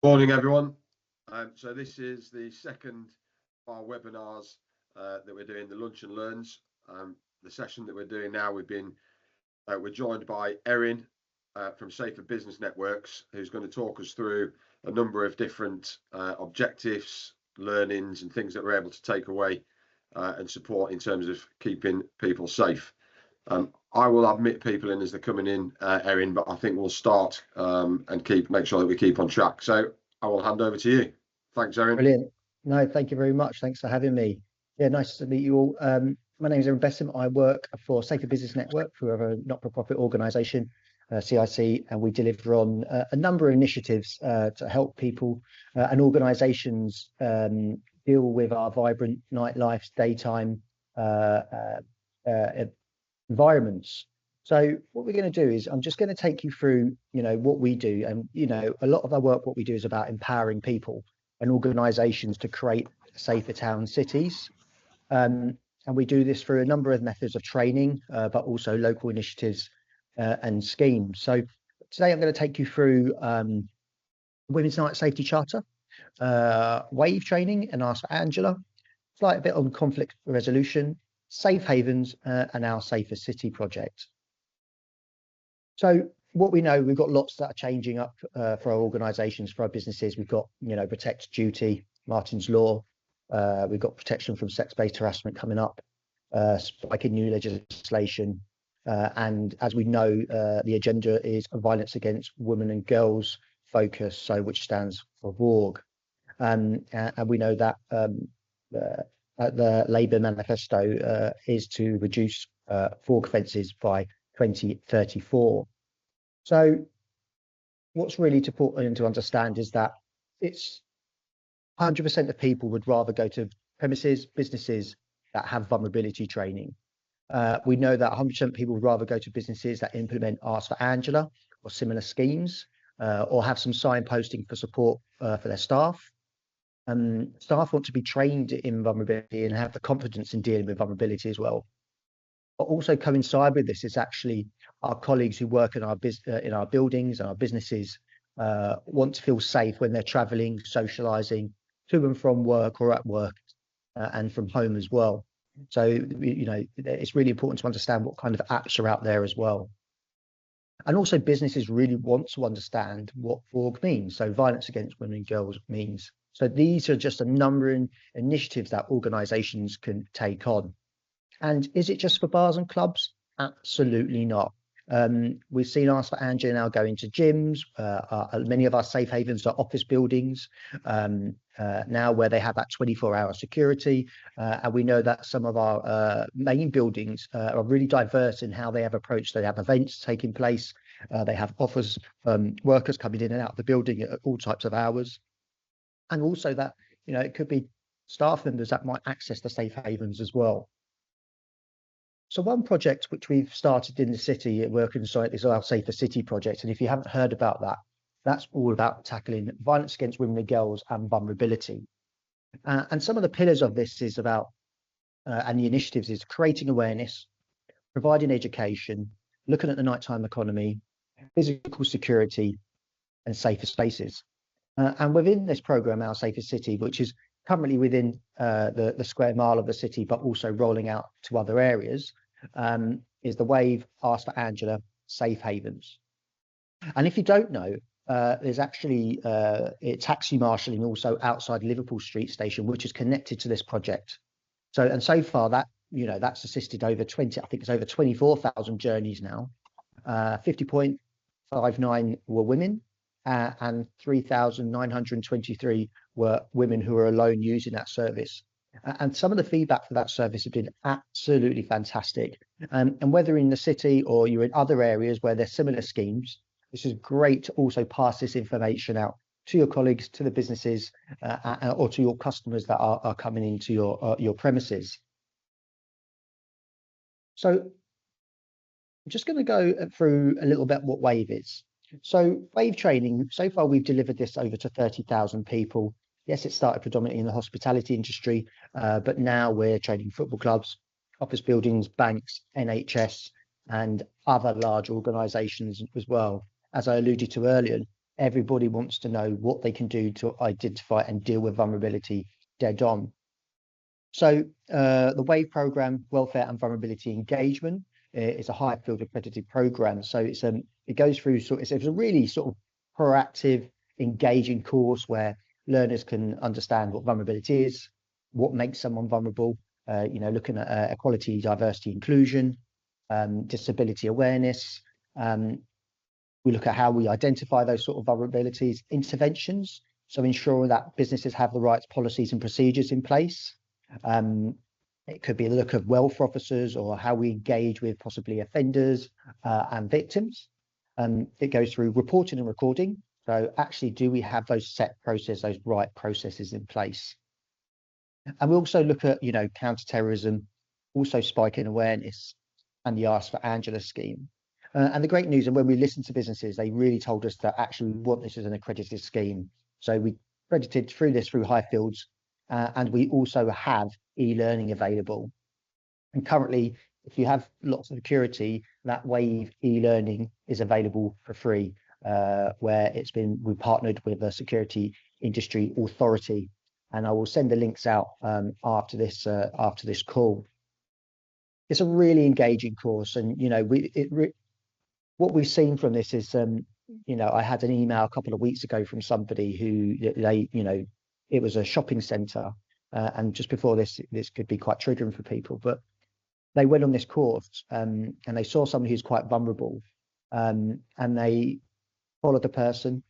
Morning, everyone. So this is the second of our webinars that we're doing, the Lunch and Learns. The session that we're doing now, we're joined by Erin from Safer Business Networks, who's going to talk us through a number of different objectives, learnings, and things that we're able to take away and support in terms of keeping people safe. I will admit people in as they're coming in, Erin, but I think we'll start and make sure that we keep on track. So I will hand over to you. Thanks, Erin. Brilliant. No, thank you very much. Thanks for having me. Yeah, nice to meet you all. My name is Erin Bessam. I work for Safer Business Network, we're a not-for-profit organisation, CIC, and we deliver on a number of initiatives to help people and organisations deal with our vibrant nightlife, daytime environments. So what we're going to do is I'm just going to take you through, what we do. And, a lot of our work, what we do is about empowering people and organisations to create safer towns, cities. And we do this through a number of methods of training, but also local initiatives and schemes. So today I'm going to take you through Women's Night Safety Charter, WAVE training and Ask for Angela, slight bit on conflict resolution, safe havens, and our Safer City project. So what we know, we've got lots that are changing up for our organisations, for our businesses. We've got, Protect Duty, Martin's Law. We've got protection from sex-based harassment coming up, spiking new legislation. And as we know, the agenda is violence against women and girls focus, so which stands for VORG. And we know that the Labour manifesto is to reduce VORG offences by 2034. So what's really important to understand is that it's 100% of people would rather go to businesses that have vulnerability training. We know that 100% of people would rather go to businesses that implement Ask for Angela or similar schemes, or have some signposting for support for their staff. Staff want to be trained in vulnerability and have the confidence in dealing with vulnerability as well. But also coincide with this is actually our colleagues who work in our buildings and our businesses want to feel safe when they're travelling, socialising to and from work or at work, and from home as well. So it's really important to understand what kind of apps are out there as well. And also businesses really want to understand what VORG means. So violence against women and girls means. So these are just a number of initiatives that organisations can take on. And is it just for bars and clubs? Absolutely not. We've seen Ask for Angela now go into gyms. Many of our safe havens are office buildings now where they have that 24-hour security. And we know that some of our main buildings are really diverse in how they have approached. They have events taking place. They have office workers coming in and out of the building at all types of hours. And also that, it could be staff members that might access the safe havens as well. So one project which we've started in the city working inside is our Safer City project. And if you haven't heard about that, that's all about tackling violence against women and girls and vulnerability. And some of the pillars of this is about, and the initiatives is creating awareness, providing education, looking at the nighttime economy, physical security, and safer spaces. And within this programme, our Safer City, which is currently within the square mile of the city, but also rolling out to other areas, is the WAVE Ask for Angela Safe Havens. And if you don't know, there's actually taxi marshalling also outside Liverpool Street Station, which is connected to this project. So far that, that's assisted over 24,000 journeys now. 50.59 were women, and 3,923 were women who were alone using that service. And some of the feedback for that service has been absolutely fantastic. And whether in the city or you're in other areas where there's similar schemes, this is great to also pass this information out to your colleagues, to the businesses, or to your customers that are coming into your premises. So I'm just going to go through a little bit what WAVE is. So WAVE training, so far we've delivered this over to 30,000 people. Yes, it started predominantly in the hospitality industry, but now we're training football clubs, office buildings, banks, NHS, and other large organisations as well. As I alluded to earlier, everybody wants to know what they can do to identify and deal with vulnerability dead on. So the WAVE program, Welfare and Vulnerability Engagement, is a Highfield accredited program. So it goes through it's a really sort of proactive, engaging course where learners can understand what vulnerability is, what makes someone vulnerable, looking at equality, diversity, inclusion, disability awareness. We look at how we identify those sort of vulnerabilities, interventions, so ensuring that businesses have the right policies and procedures in place. It could be the look of welfare officers or how we engage with possibly offenders and victims. It goes through reporting and recording. So actually, do we have those those right processes in place? And we also look at, counterterrorism, also spiking awareness, and the Ask for Angela scheme. And the great news, and when we listened to businesses, they really told us that actually we want this as an accredited scheme. So we accredited through Highfields, and we also have e-learning available. And currently, if you have lots of security, that WAVE e-learning is available for free, where we partnered with a security industry authority. And I will send the links out after this call. It's a really engaging course, and what we've seen from this is, I had an email a couple of weeks ago from somebody who it was a shopping centre, and just before this could be quite triggering for people, but they went on this course and they saw someone who's quite vulnerable, and they followed the person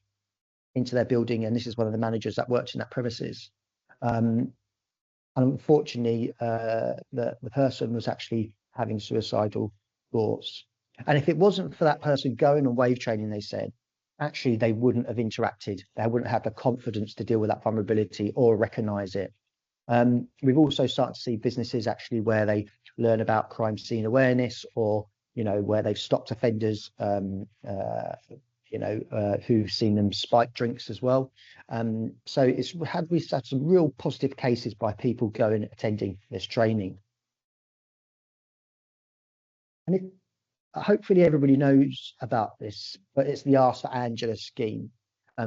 into their building, and this is one of the managers that worked in that premises. And unfortunately, the person was actually having suicidal thoughts. And if it wasn't for that person going on WAVE training, they said, actually, they wouldn't have interacted. They wouldn't have the confidence to deal with that vulnerability or recognise it. We've also started to see businesses actually where they learn about crime scene awareness, or where they've stopped offenders who've seen them spike drinks as well. So we've had some real positive cases by people attending this training. And hopefully everybody knows about this, but it's the Ask for Angela scheme. I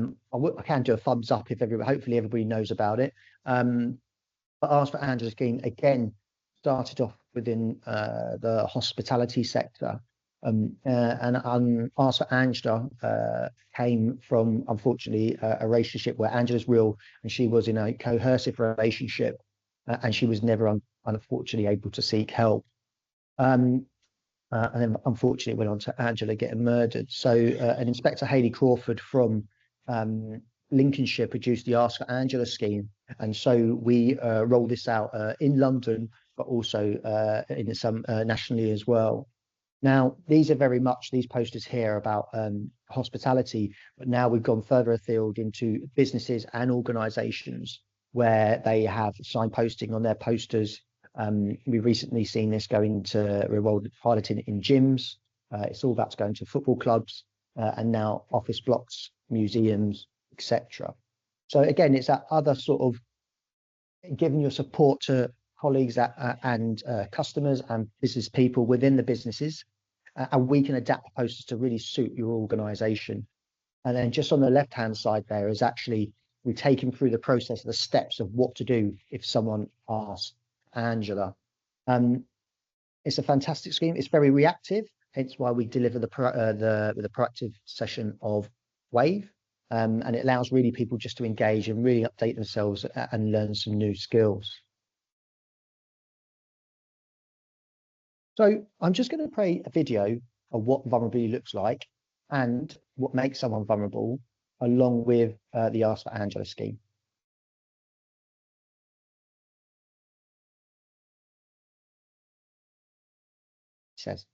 can do a thumbs up if hopefully everybody knows about it. But Ask for Angela scheme, again, started off within the hospitality sector. And Ask for Angela came from, unfortunately, a relationship where Angela's real, and she was in a coercive relationship, and she was never, unfortunately, able to seek help. And then, unfortunately, went on to Angela getting murdered. So an Inspector Hayley Crawford from Lincolnshire produced the Ask for Angela scheme. And so we rolled this out in London, but also in some nationally as well. Now, these are very much these posters here about hospitality, but now we've gone further afield into businesses and organisations where they have signposting on their posters. We've recently seen this going to piloting in gyms. It's all about to go into football clubs and now office blocks, museums, etc. So again, it's that other sort of giving your support to colleagues and customers and business people within the businesses, and we can adapt the posters to really suit your organisation. And then just on the left-hand side there is actually we take them through the process, the steps of what to do if someone asks Angela. It's a fantastic scheme. It's very reactive, hence why we deliver the proactive session of WAVE, and it allows really people just to engage and really update themselves and learn some new skills. So I'm just going to play a video of what vulnerability looks like and what makes someone vulnerable, along with the Ask for Angela scheme. It says.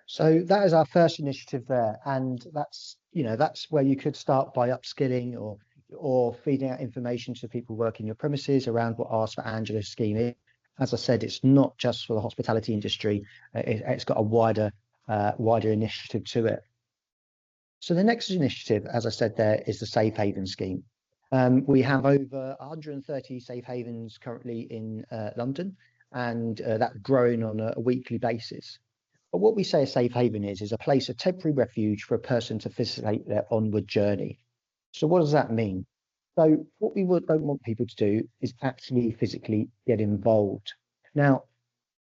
So that is our first initiative there, and that's where you could start by upskilling or feeding out information to people working your premises around what Ask for Angela scheme is. As I said, it's not just for the hospitality industry; it's got a wider initiative to it. So the next initiative, as I said, there is the Safe Haven scheme. We have over 130 safe havens currently in London, and that's growing on a weekly basis. But what we say a safe haven is a place of temporary refuge for a person to facilitate their onward journey. So what does that mean? So what we don't want people to do is actually physically get involved. Now,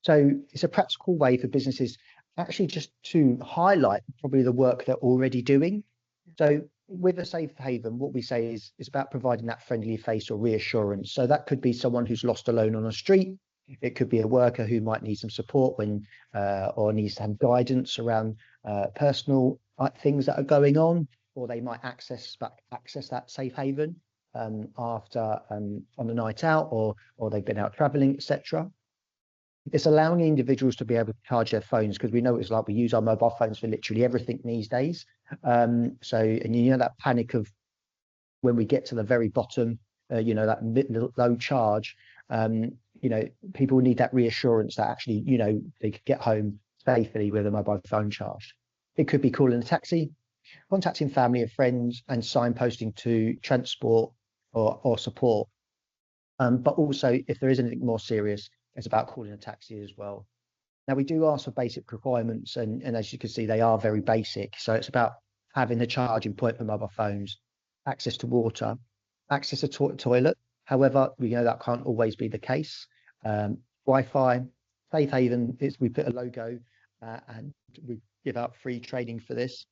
so it's a practical way for businesses actually just to highlight probably the work they're already doing. So with a safe haven, what we say is it's about providing that friendly face or reassurance. So that could be someone who's lost alone on a street. It could be a worker who might need some support when or needs to have guidance around personal things that are going on, or they might access that safe haven after on a night out or they've been out traveling, etc. It's allowing individuals to be able to charge their phones because we know it's like we use our mobile phones for literally everything these days. And that panic of when we get to the very bottom, that low charge, people need that reassurance that actually, they could get home safely with a mobile phone charged. It could be calling a taxi, contacting family or friends, and signposting to transport or support. But also, if there is anything more serious, it's about calling a taxi as well. Now, we do ask for basic requirements, and as you can see, they are very basic. So it's about having the charging point for mobile phones, access to water, access to toilet. However, we know that can't always be the case. Wi-Fi, Safe Haven, we put a logo and we give out free training for this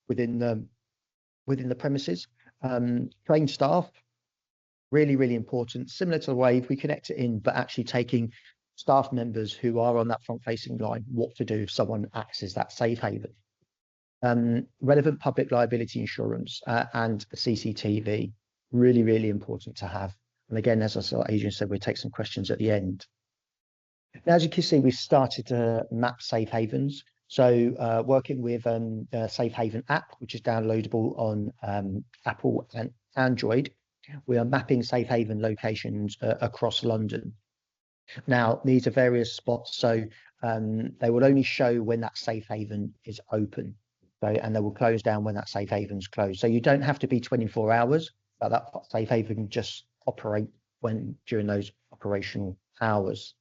within the premises. Trained staff, Really, really important. Similar to the Wave, we connect it in, but actually taking staff members who are on that front-facing line, what to do if someone acts as that safe haven. Relevant public liability insurance and CCTV, really, really important to have. And again, as I saw Adrian said, we'll take some questions at the end. Now, as you can see, we've started to map safe havens. So working with Safe Haven app, which is downloadable on Apple and Android, we are mapping safe haven locations across London. Now, these are various spots, so they will only show when that safe haven is open. So, and they will close down when that safe haven's closed. So you don't have to be 24 hours, but that safe haven can just operate during those operational hours.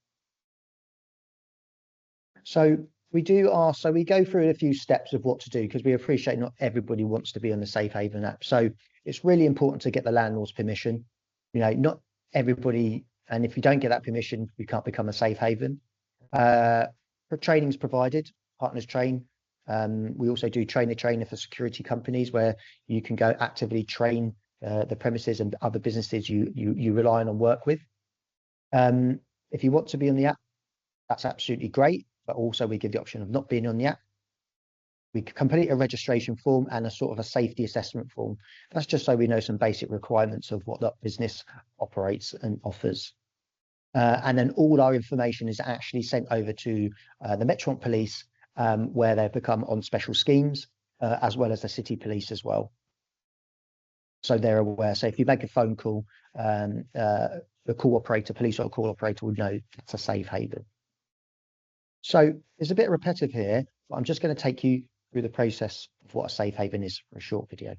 So we go through a few steps of what to do, because we appreciate not everybody wants to be on the Safe Haven app. So it's really important to get the landlord's permission. You know, not everybody, and if you don't get that permission, you can't become a safe haven. Training's provided, partners train. We also do trainer for security companies, where you can go actively train the premises and other businesses you rely on and work with. If you want to be on the app, that's absolutely great, but also we give the option of not being on the app. We complete a registration form and a sort of a safety assessment form. That's just so we know some basic requirements of what that business operates and offers. And then all our information is actually sent over to the Metromont Police, where they've become on special schemes, as well as the City Police as well. So they're aware. So if you make a phone call, the call operator, police or call operator, would know it's a safe haven. So it's a bit repetitive here, but I'm just going to take you through the process of what a safe haven is for a short video.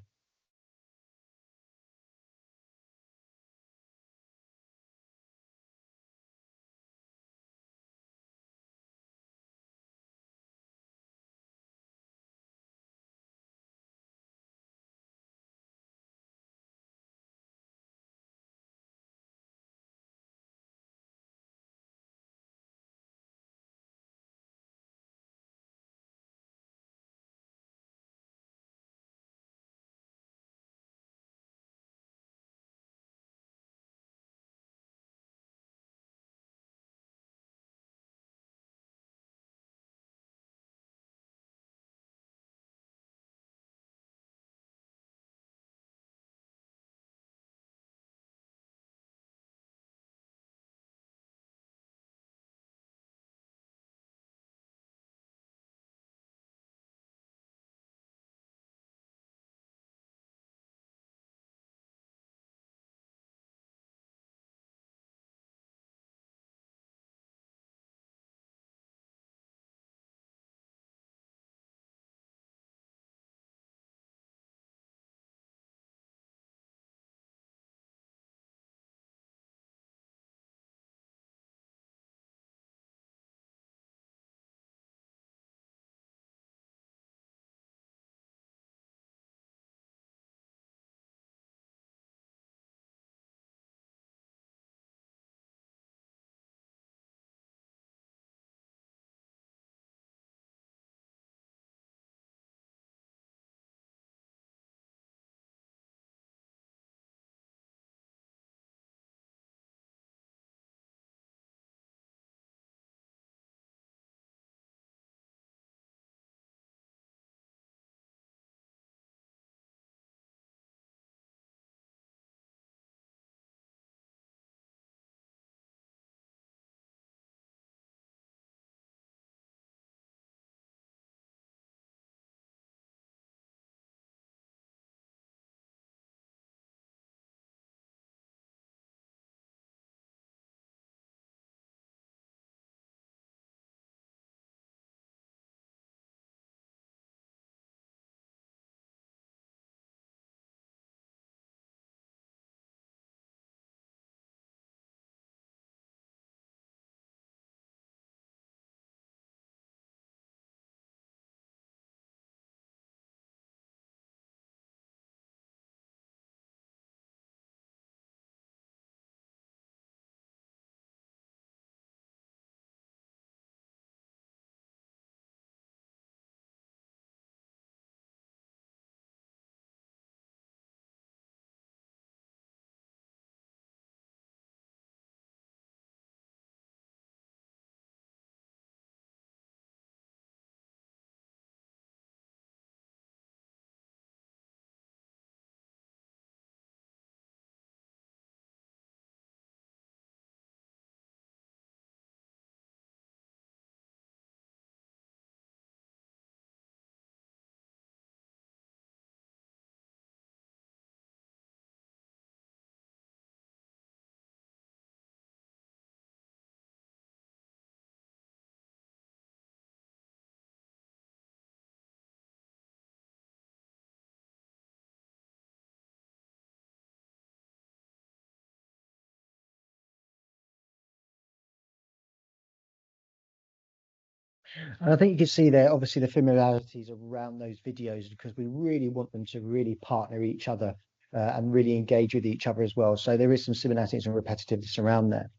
And I think you can see there, obviously, the familiarities around those videos because we really want them to really partner each other and really engage with each other as well. So there is some similarities and repetitiveness around there.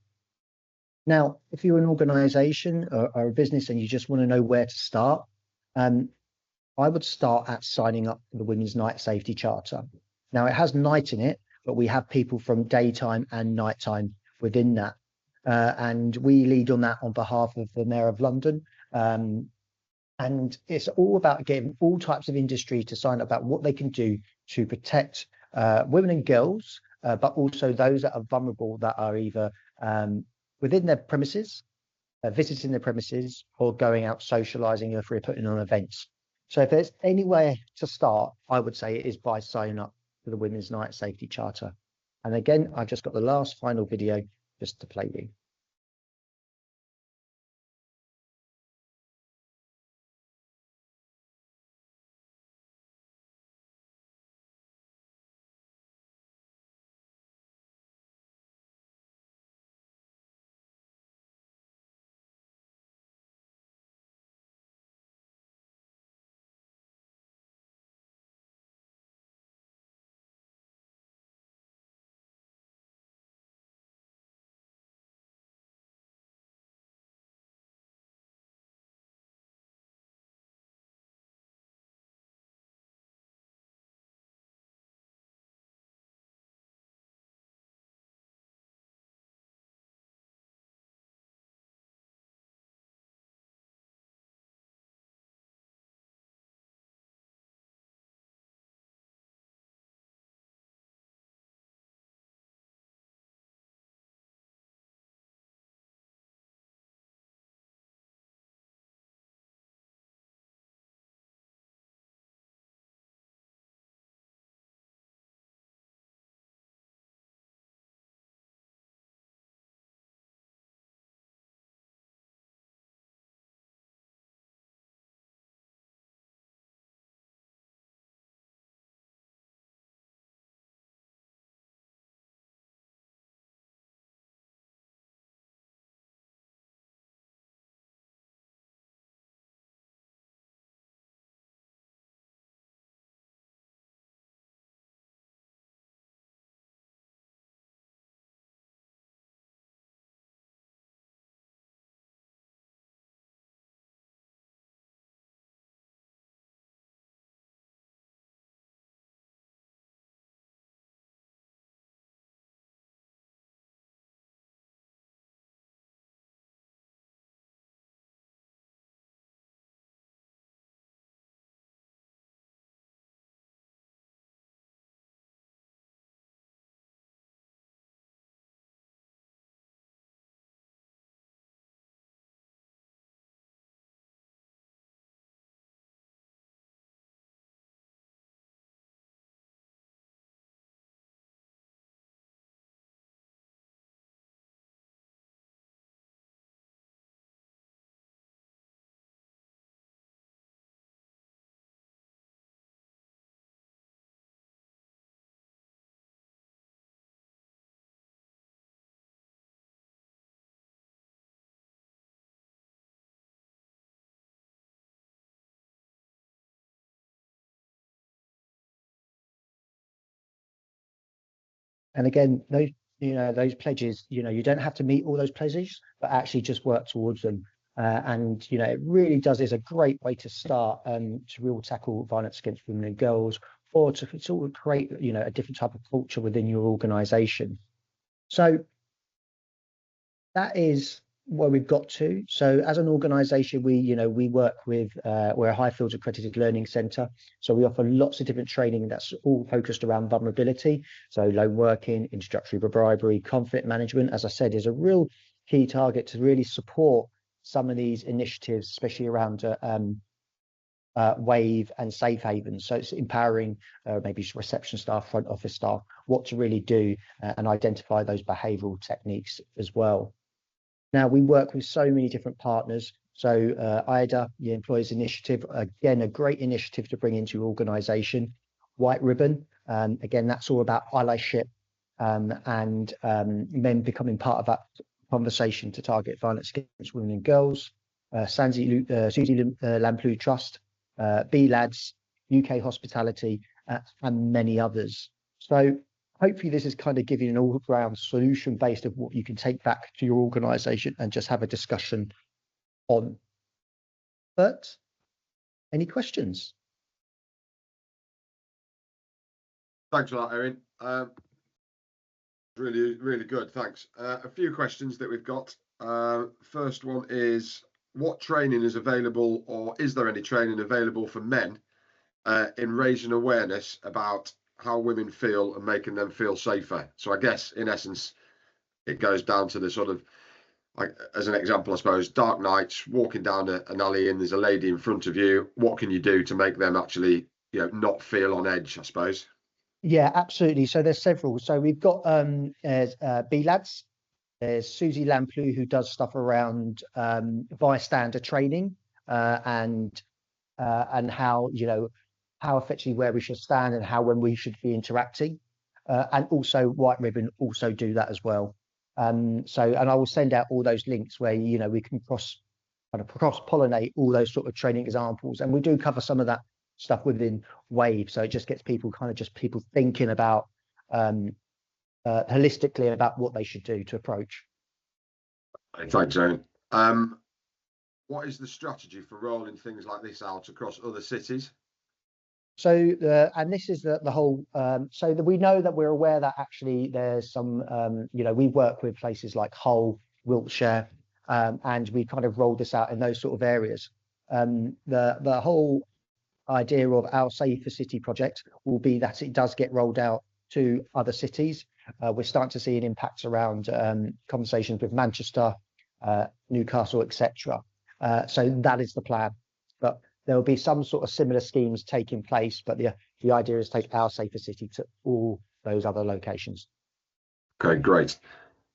Now, if you're an organization or a business and you just want to know where to start, I would start at signing up for the Women's Night Safety Charter. Now, it has night in it, but we have people from daytime and nighttime within that. And we lead on that on behalf of the Mayor of London. And it's all about getting all types of industry to sign up about what they can do to protect women and girls, but also those that are vulnerable that are either within their premises, visiting their premises, or going out socializing if we're putting on events. So if there's any way to start, I would say it is by signing up for the Women's Night Safety Charter. And again, I've just got the last final video just to play you. And again, those pledges, you don't have to meet all those pledges, but actually just work towards them. And it really does is a great way to start to real tackle violence against women and girls, or to sort of create a different type of culture within your organization. So that is where we've got to. So as an organization, we work with, we're a Highfields accredited learning center. So we offer lots of different training that's all focused around vulnerability. So lone working, introductory bribery, conflict management, as I said, is a real key target to really support some of these initiatives, especially around WAVE and Safe Haven. So it's empowering maybe reception staff, front office staff, what to really do and identify those behavioral techniques as well. Now, we work with so many different partners. So IDA, the Employers Initiative, again, a great initiative to bring into your organization. White Ribbon, again, that's all about allyship and men becoming part of that conversation to target violence against women and girls. Susie Lamplugh Trust, B-Lads, UK Hospitality, and many others. So hopefully this is kind of giving an all-round solution based of what you can take back to your organisation and just have a discussion on. But any questions? Thanks for that, Erin. Really good. Thanks. A few questions that we've got. First one is, what training is available, or is there any training available for men in raising awareness about how women feel and making them feel safer? So I guess in essence, it goes down to the sort of, like, as an example, I suppose, dark nights, walking down an alley and there's a lady in front of you. What can you do to make them actually, not feel on edge, I suppose? Yeah, absolutely. So there's several. So we've got B-Lads. There's Susie Lamplugh, who does stuff around bystander training and how, how effectively where we should stand and how when we should be interacting. And also White Ribbon also do that as well. And I will send out all those links where, we can cross-pollinate all those sort of training examples. And we do cover some of that stuff within Wave. So it just gets people people thinking about holistically about what they should do to approach. Thanks, Aaron. What is the strategy for rolling things like this out across other cities? So, and this is the whole, so that we know that we're aware that actually there's some, we work with places like Hull, Wiltshire, and we kind of rolled this out in those sort of areas. The whole idea of our Safer City project will be that it does get rolled out to other cities. We're starting to see an impact around conversations with Manchester, Newcastle, etc. So that is the plan. But there will be some sort of similar schemes taking place, but the idea is to take our Safer City to all those other locations. Okay, great.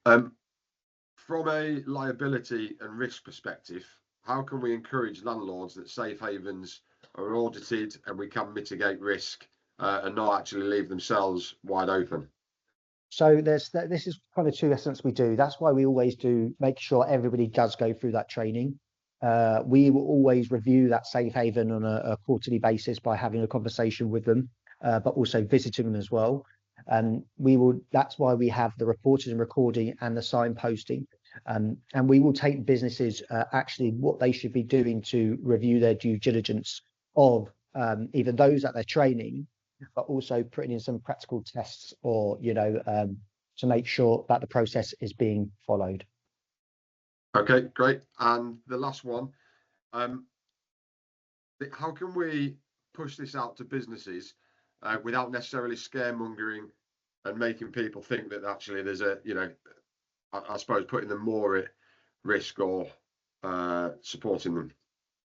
From a liability and risk perspective, how can we encourage landlords that safe havens are audited and we can mitigate risk and not actually leave themselves wide open? So this is kind of two essence we do. That's why we always do make sure everybody does go through that training. We will always review that safe haven on a quarterly basis by having a conversation with them, but also visiting them as well. That's why we have the reporting and recording and the signposting. And we will take businesses actually what they should be doing to review their due diligence of either those that they're training, but also putting in some practical tests or, to make sure that the process is being followed. Okay, great. And the last one, how can we push this out to businesses without necessarily scaremongering and making people think that actually there's a, I suppose putting them more at risk or supporting them?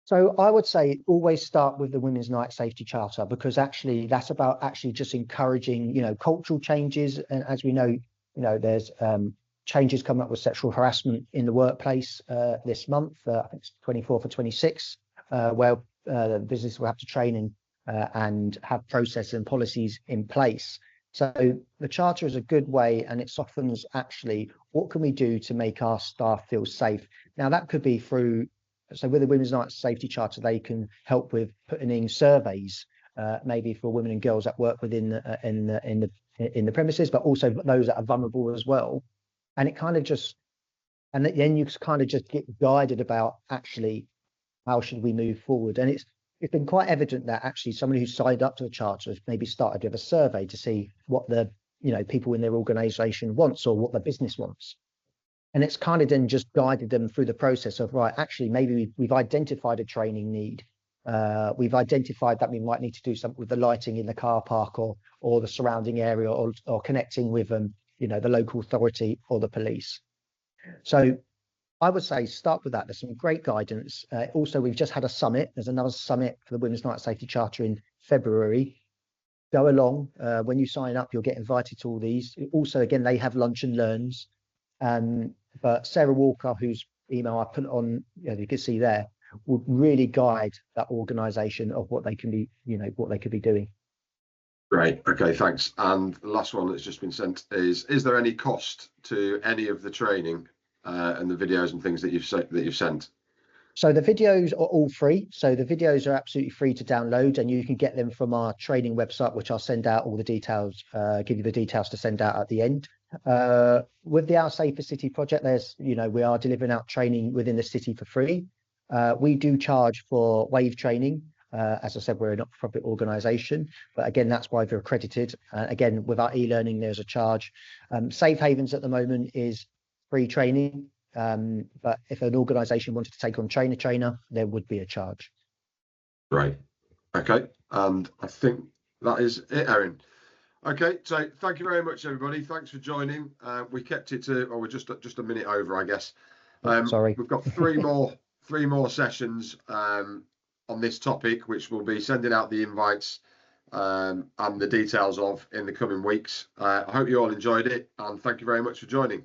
So I would say always start with the Women's Night Safety Charter, because actually that's about actually just encouraging, cultural changes. And as we know, there's changes coming up with sexual harassment in the workplace this month, I think it's 24th or 26th, where the business will have to train and have processes and policies in place. So the charter is a good way, and it softens actually what can we do to make our staff feel safe. Now that could be through, so with the Women's Night Safety Charter, they can help with putting in surveys, maybe for women and girls that work within the premises, but also those that are vulnerable as well. And it kind of just, and then you kind of just get guided about actually how should we move forward. And it's been quite evident that actually somebody who signed up to a charter has maybe started with a survey to see what the people in their organisation wants or what the business wants. And it's kind of then just guided them through the process of, right, actually, maybe we've identified a training need. We've identified that we might need to do something with the lighting in the car park or the surrounding area or connecting with the local authority or the police. So I would say start with that. There's some great guidance. Also, we've just had a summit. There's another summit for the Women's Night Safety Charter in February. Go along. When you sign up, you'll get invited to all these. Also, again, they have lunch and learns. But Sarah Walker, whose email I put on, you can see there, would really guide that organisation of what they can be, what they could be doing. Great. Okay, thanks. And the last one that's just been sent is there any cost to any of the training and the videos and things that you've sent? So the videos are all free. So the videos are absolutely free to download, and you can get them from our training website, which I'll send out all the details, give you the details to send out at the end. With the Our Safer City project, we are delivering out training within the city for free. We do charge for wave training. As I said, we're a not-for-profit organisation, but again, that's why we're accredited. Again, with our e-learning, there's a charge. Safe Havens at the moment is free training. But if an organisation wanted to take on trainer, there would be a charge. Right. Okay. And I think that is it, Erin. Okay. So thank you very much, everybody. Thanks for joining. We kept it to, we're just a minute over, I guess. Sorry. We've got three more sessions on this topic, which we'll be sending out the invites and the details of in the coming weeks. I hope you all enjoyed it, and thank you very much for joining.